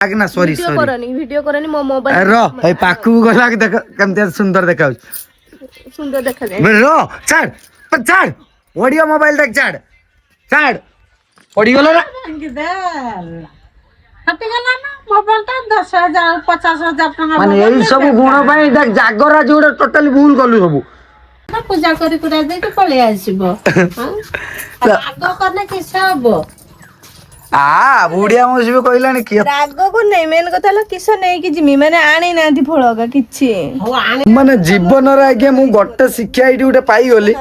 ना sorry video करनी मो मोबाइल रो ए पाखु गला देख केमते सुंदर देखाउ सुंदर देखा जाए रो छाड़ ऑडियो मोबाइल देख छाड़ पड़ी गलो ना माने यही सब गुण पाई देख जागरा जोड़ टोटली भूल गलु सब पूजा करी पूरा दे के पळे आसीबो आगो करने किस हबो आ बुढ़िया मौसी भी कहलानी कि राग को नहीं मेन कथा ला किस नहीं कि जिमी माने आणी नांती फळगा किछि माने जीवन रे आगे मु गट्टे शिक्षा एठी उठे पाई गली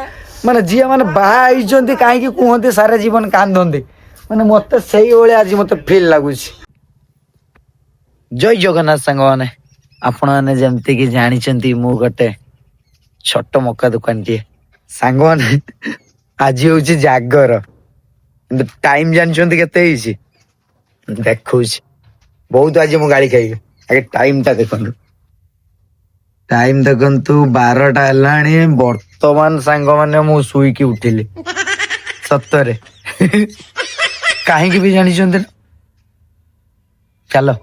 माने जिया माने बाहा आइजंती काहे कि कुहंती सारा जीवन कांदंती माने मते सेही ओळे आज मते फील लागुछि जय जगन्नाथ संग माने आपण माने जेमति कि जानिचंती मु गटे छोट मक्का दुकान टी संग माने आज होछि जागर टाइम जानछंती केते हिछि देखुछि बहुत आज मु गाड़ी खाई आगे टाइम ता देखंतु टाइम देखंतु 12टा हलाणी वर्तमान सांग माने मु सुई की उठिली सत्तरे काहे की भी जानि छंते चलो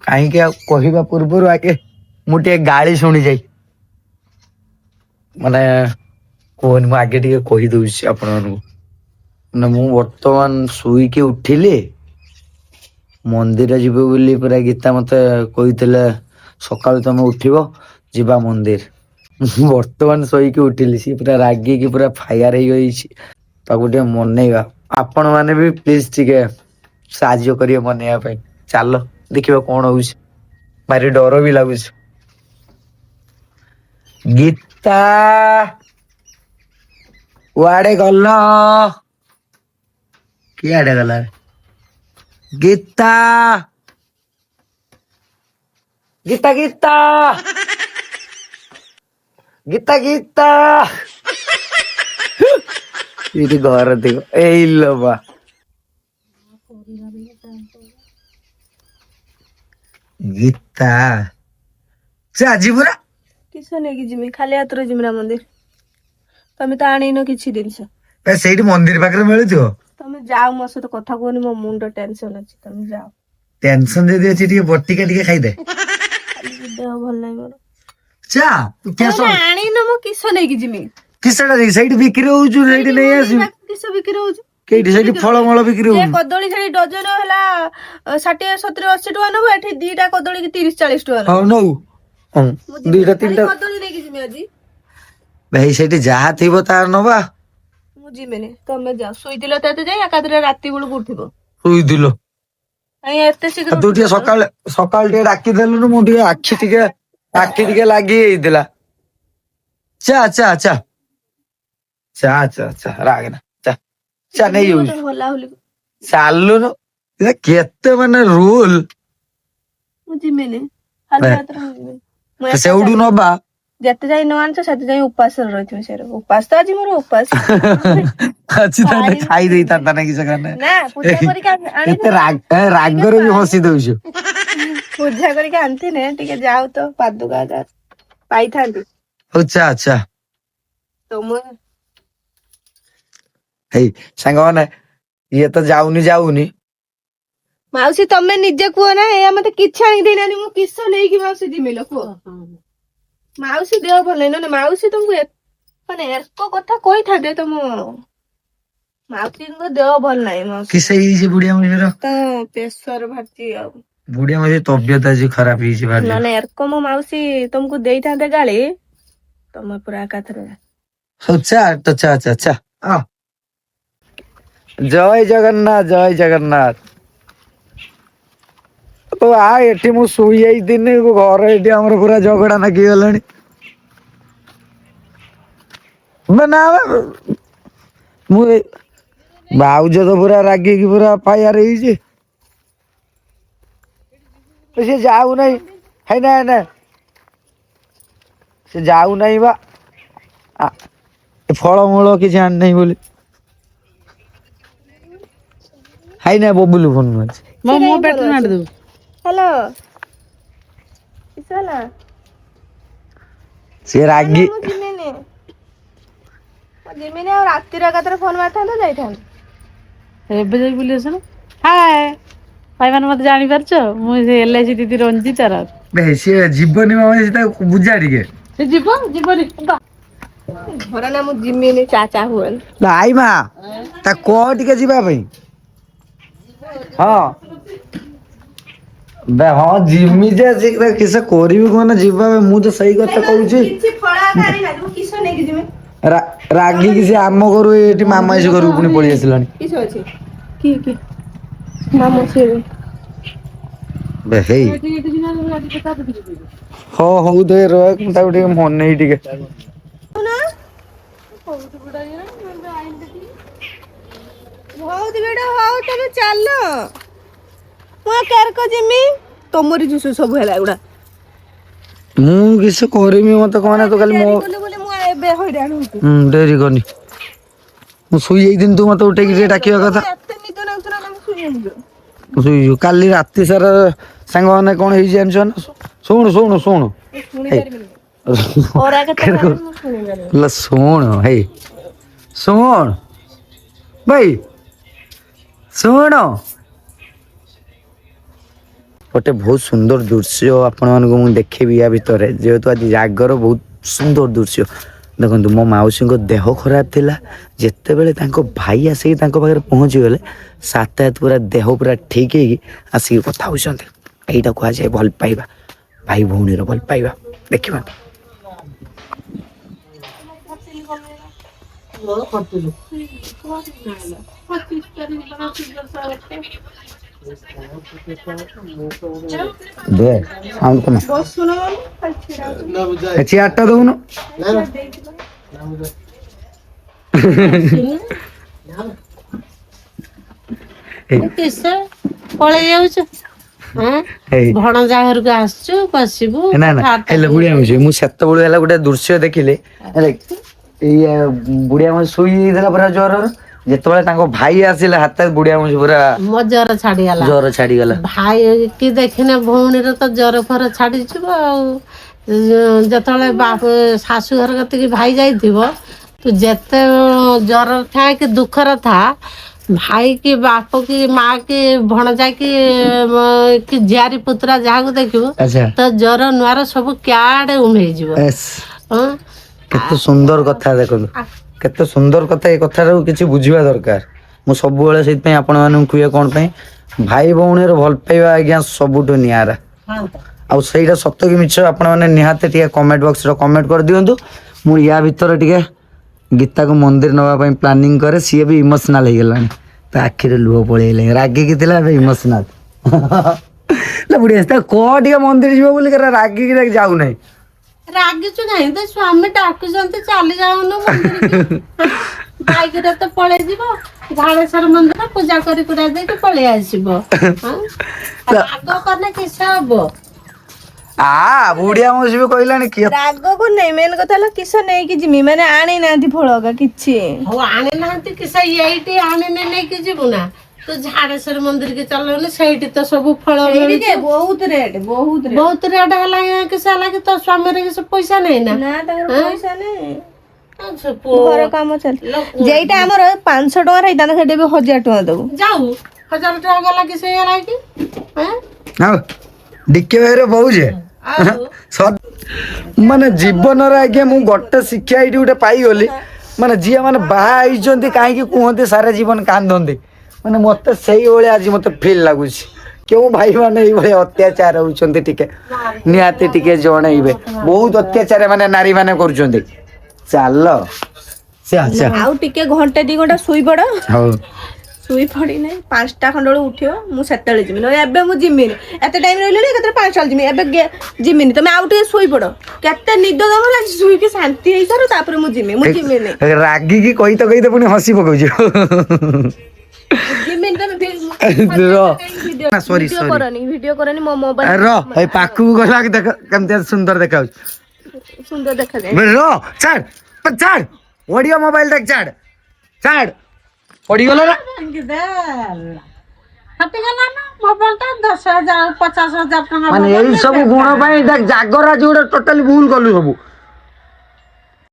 काहे के कहिबा पूर्वरु आके मुटे गाली सुनी जाई माने कोन मु आगे ଟିକେ कहि दउछि आपन ना मु वर्तमान सुई की उठिली मंदिर जीव बोली पूरा गीता मते कहितले सकाळ तमे उठिबो जीवा मंदिर वर्तमान सोई की उठिली सी पूरा रागी की पूरा फायर हो गई ताको टे मनैबा आपण माने भी प्लीज टिके साहाय्य करियो मनैया पे चलो देखिबा कोन होउछ मारी डर भी लागुछ गीता वाडे गल्ला की आडे गल्ला गीता गीता गीता गीता गीता ये घर देखो ए लोबा गीता चा जीवरा किस नहीं कि जिमी खाली हाथ जिमरा मंदिर तमे तो आणी न किछि दिनस ए सेठी मंदिर पाखरे मिलुथियो तमे जाओ मो सहित कथा कोनी मो मुंड टेंशन अछि तमे जाओ टेंशन दे दे टिके बट्टिका टिके खाइ दे देह भल नै मोर चा क्या सो आणी न मो किस नहीं कि जिमी किसटा रे सेठी बिक्री होउछु सेठी नै आसी किस बिक्री होउछु केठी सेठी फळमळ बिक्री ये होउ कदली सेठी डजन होला 60 70 80 टका नबो एठी दीटा कदली की 30 40 टका हां नौ हां दुईटा तीनटा कदली नै कि जिमी आजी भाई सेठी जहा थिबो तार नबा मु जिमेने तमे जाओ सोई दिलो तते जाय एकादरे राती बेलु उठिबो सोई दिलो आई एते शीघ्र तू टिके सकाळ सकाळ टिके डाकी देलु मु टिके आखि टिके लागि हेइदिला चा चा चा चा चा चा रागना चा चा नै यू होला होली चालु न ए केते माने रूल मु जिमेने खाली हाथ सेउडु नबा जते जाई न आनछ सते जाई उपास रहथियो सेर उपास त आज मोर उपास अच्छी तरह खाई देई ता ना कि जगह ना ना पूजा करी के आनी एते राग रे भी हसी दउछु पूजा करी के आनती ने टिके जाऊ तो पादुका जा पाई थांती अच्छा अच्छा तो मु हे संगवाने ये तो जाऊनी माउसी तमे निजे कुओ ना ए मते किछ आनी देनानी मु किछ नै कि माउसी दिमिलो कुओ माउसी देह भल नै न माउसी तुमको माने एरको कथा कोइ था दे तुम माउसी को देह भल नै माउसी किसे ही जे बुढ़िया मुझे ता पेशर भर्ती बुढ़िया मुझे तबियत आज खराब ही भाई ना ना एरको मो माउसी तुमको देई था दे गाली तुम पूरा काथरे अच्छा अच्छा अच्छा अच्छा आ जय जगन्नाथ तो आ एठी मु सुई आई दिन घर एठी हमर पूरा झगड़ा नाकी गलानी बना मु भाउज तो पूरा रागी की पूरा फायर ही जे से जाऊ नहीं है ना से जाऊ नहीं बा फल मूल कि जान नहीं बोली है ना बबुलू फोन में मो पेट नाड़ दो हेलो किसला से रागी जिमिने और राती रे कतरे फोन मारथा तो जाई थान एबे जाई बोली आसन हाय ଭାଇମାନେ ମତେ ଜାଣିପାରୁଛ ମୁଁ ସେ LIC ଦିଦି ରଞ୍ଜିତାର ବେ ସିଏ ଜୀବନି ମାମା ସେ ତାକୁ ବୁଝା ଟିକେ ସେ ଯିବନି ଘର ନା ମୁଁ ଜିମିନି ଚା ହୁଏନି। ନାଇଁ ମା ତା କହ ଟିକେ ଯିବା ପାଇଁ। ହଁ ବେ ହଁ ଜିମି ଯେ ସେ କିସ କରିବି କଣ ଯିବା ପାଇଁ ମୁଁ ତ ସେଇ କଥା କହୁଛି। କିଛି ଫଳ ଆଣି ନା ମୁଁ କିସ ନେଇକି ଯିମି। ରାଗିକି ସେ ଆମ ଘରୁ ଏଠି ମାମାସି ଘରକୁ ପୁଣି ପଳେଇ ଆସିଲାଣି। କିସ ଅଛି କି ମାମା ସେ ବେ ହେଇ ହଁ ହଉ ଦେ ରହ ମୁଁ ତାକୁ ଟିକେ ମନେଇ ଟିକେ ବହୁତ ଭିଡ଼ ହଉ ତମେ ଚାଲ ମୁଁ କେରକ ଯିମି ତମରି ଜୁସୁ ସବୁ ହେଲା ଏଗୁଡା। ମୁଁ କିଛି କରିବି ମତେ କହନା ତୁ ଖାଲି ମୋ ମୁଁ ଏବେ ହଇରାଣ ହଉଛି। ଡେରି କରନି ମୁଁ ଶୋଇ ଯାଇଥିନି ତୁ ମତେ ଉଠେଇକି ଟିକେ ଡାକିବା କଥା। ଏତେ ନିଦ ନାଗୁଥିଲା ନା ମୁଁ ଶୋଇଯିବି। ଶୋଇଛୁ କାଲି ରାତି ସାରା ସାଙ୍ଗମାନେ କଣ ହେଇଛି ଜାଣିଛ ନା? ଶୁଣୁ ଶୁଣି ପାରିବିନି ଓରା କେତେ ଖାଲି ମୁଁ ଶୁଣି ପାରିବିନି। ଶୁଣ ହେଇ ଶୁଣ ଭାଇ ଶୁଣ ଗୋଟେ ବହୁତ ସୁନ୍ଦର ଦୃଶ୍ୟ ଆପଣମାନଙ୍କୁ ମୁଁ ଦେଖେଇବି ୟା ଭିତରେ ଯେହେତୁ ଆଜି ଜାଗର ବହୁତ ସୁନ୍ଦର ଦୃଶ୍ୟ ଦେଖନ୍ତୁ ମୋ ମାଉସୀଙ୍କ ଦେହ ଖରାପ ଥିଲା ଯେତେବେଳେ ତାଙ୍କ ଭାଇ ଆସିକି ତାଙ୍କ ପାଖରେ ପହଞ୍ଚିଗଲେ ସାତାୟାତ ପୁରା ଦେହ ପୁରା ଠିକ୍ ହେଇକି ଆସିକି କଥା ହେଉଛନ୍ତି। ଏଇଟା କୁହାଯାଏ ଭଲ ପାଇବା ଭାଇ ଭଉଣୀର ଭଲ ପାଇବା ଦେଖିବା। ଦେ ସାଉଣ୍ଡ କମା ବସୁନ ଚେୟାରଟା ଦଉନୁ କିସ ପଳେଇ ଯାଉଛୁ ଭଣଜା ଘରକୁ ଆସୁଛୁ ବସିବୁ ନା ନା ହେଲେ ବୁଢିଆ ମାଉସୀ ମୁଁ ସେତେବେଳେ ହେଲା ଗୋଟେ ଦୃଶ୍ୟ ଦେଖିଲି ଏଇ ବୁଢିଆ ମାଉସୀ ଶୋଇ ଯାଇଥିଲା ପୁରା ଜ୍ୱରରେ ଯେତେବେଳେ ତାଙ୍କ ଭାଇ ଆସିଲା ହାତରେ ବୁଢିଆ ମାଉସୀ ପୁରା ମୋ ଜ୍ୱର ଛାଡିଗଲା। ଭାଇ କି ଦେଖିନେ ଭଉଣୀର ତ ଜ୍ୱର ଫର ଛାଡିଯିବ ଆଉ ଯେତେବେଳେ ବାପ ଶାଶୁ ଘର କତିକି ଭାଇ ଯାଇଥିବ ତୁ ଯେତେ ଜ୍ୱର ଥାଏ କି ଦୁଃଖର ଥା ଭାଇ କି ବାପ କି ମା କି ଭଣଜା କି ଝିଆରୀ ପୁତୁରା ଯାହାକୁ ଦେଖିବୁ ଆଚ୍ଛା ତ ଜ୍ୱର ନୁଆର ସବୁ କ୍ୟାଡେ ଉମେଇଯିବ। କେତେ ସୁନ୍ଦର କଥା ଦେଖନ୍ତୁ କେତେ ସୁନ୍ଦର କଥା ଏ କଥାଟାକୁ କିଛି ବୁଝିବା ଦରକାର। ମୁଁ ସବୁବେଳେ ସେଇଥିପାଇଁ ଆପଣ ମାନଙ୍କୁ କୁହେ କଣ ପାଇଁ ଭାଇ ଭଉଣୀର ଭଲ ପାଇବା ଆଜ୍ଞା ସବୁଠୁ ନିଆରା। ଆଉ ସେଇଟା ସତ କି ମିଛ ଆପଣ ମାନେ ନିହାତି ଟିକେ କମେଣ୍ଟ ବକ୍ସରେ କମେଣ୍ଟ କରିଦିଅନ୍ତୁ। ମୁଁ ୟା ଭିତରେ ଟିକେ ଗୀତାକୁ ମନ୍ଦିର ନବା ପାଇଁ ପ୍ଲାନିଂ କରେ ସିଏ ବି ଇମୋସନାଲ ହେଇଗଲାଣି ତା ଆଖିରେ ଲୁହ ପଳେଇଲାଣି ରାଗିକି ଥିଲା ଏବେ ଇମୋସନାଲ ବୁଢିଆ ତା କହ ଟିକେ ମନ୍ଦିର ଯିବ ବୋଲି ରାଗିକି ଯାଉନାହିଁ। ରାଗିଛୁ ନାହିଁ ତ ସ୍ୱାମୀ ଡାକୁଛନ୍ତି ଚାଲି ଯାଉନୁ ବାଇକରେ ତ ପଳେଇ ଯିବ ଝାଡେଶ୍ୱର ମନ୍ଦିର ପୂଜା କରି କୁରା ଦେଇକି ପଳେଇ ଆସିବ। ରାଗ କଲେ କିସ ହବ? ବୁଢିଆ ମାଉସୀ ବି କହିଲାଣି କିଏ ରାଗକୁ ନେଇ ମେନ୍ କଥା ହେଲା କିସ ନେଇକି ଯିମି ମାନେ ଆଣି ନାହାନ୍ତି ଫଳ କିଛି ହଉ ଆଣି ନାହାନ୍ତି କିସ ଏଇଠି ଆଣିନେ ନେଇକି ଯିବୁ ନା ତୁ ଝାଡେଶ୍ୱର ମନ୍ଦିର କି ଚାଲୁନି ସେଇଠି ତ ସବୁ ଫଳ ବହୁତ ରେଟ୍ ହେଲା କିସ ହେଲା କି ତୋ ସ୍ୱାମୀର କିଛି ପଇସା ନାହିଁ ନା ପଇସା ନାହିଁ ଘର କାମ ଚାଲିଛି ଯେଇଟା ଆମର 500 ଟଙ୍କା ହେଇଥାନ୍ତା ସେଟା ବି 1000 ଟଙ୍କା ଦବୁ ଯାଉ 1000 ଟଙ୍କା ଗଲା କି ସେ ହେଲା କି ଡିକେ ଭାଇର ବୋଉ ଯେ ମାନେ ଜୀବନରେ ଆଜ୍ଞା ମୁଁ ଗୋଟେ ଶିକ୍ଷା ଏଇଠି ଗୋଟେ ପାଇଗଲି ମାନେ ଯିଏ ମାନେ ବାହା ହେଇଛନ୍ତି କାହିଁକି କୁହନ୍ତି ସାରା ଜୀବନ କାନ୍ଦନ୍ତି ମାନେ ମତେ ସେଇଭଳିଆ ଆଜି ମତେ ଫିଲ୍ ଲାଗୁଛି। କେଉଁ ଭାଇ ମାନେ ଏଇଭଳିଆ ଅତ୍ୟାଚାର ହଉଛନ୍ତି ଟିକେ ନିହାତି ଟିକେ ଜଣେଇବେ ବହୁତ ଅତ୍ୟାଚାର ମାନେ ନାରୀ ମାନେ କରୁଛନ୍ତି। ଚାଲ ଆଉ ଟିକେ ଘଣ୍ଟେ 2 ଘଣ୍ଟା ଶୋଇ ପଡ ଶୋଇ ପଡି ନାହିଁ 5ଟା ଖଣ୍ଡେ ବେଳୁ ଉଠିବ ମୁଁ ସେତେବେଳେ ଯିବି ନହେଲେ ଏବେ ମୁଁ ଯିମିନି ଏତେ ଟାଇମ ରହିଲିଣି କେତେ 5ଟା ଯିମି ଏବେ ଯିମିନି ତମେ ଆଉ ଟିକେ ଶୋଇ ପଡ କେତେ ନିଦ ଦବ ଶୋଇକି ଶାନ୍ତି ହେଇସାରୁ ତାପରେ ମୁଁ ଯିମିନି ରାଗିକି କହିତ ପୁଣି ହସି ପକଉଛି। ଭିଡିଓ କରନି ମୋ ମୋବାଇଲ ପାଖକୁ ଗଲା ଦେଖ କେମିତି ସୁନ୍ଦର ଦେଖାଉଛି ସୁନ୍ଦର ଦେଖାଯାଏ ଓଡିଓ ମୋବାଇଲ ଦେଖ ଛାଡ ପଡିଗଲା ନା ମୋବାଇଲ ଟା 10,000 50,000 ଟଙ୍କା ମାନେ ଏଇ ସବୁ ଗୁଣ ପାଇଁ ଜାଗର ଆଜି ଗୋଟେ ଟୋଟାଲି ଭୁଲ କଲୁ ସବୁ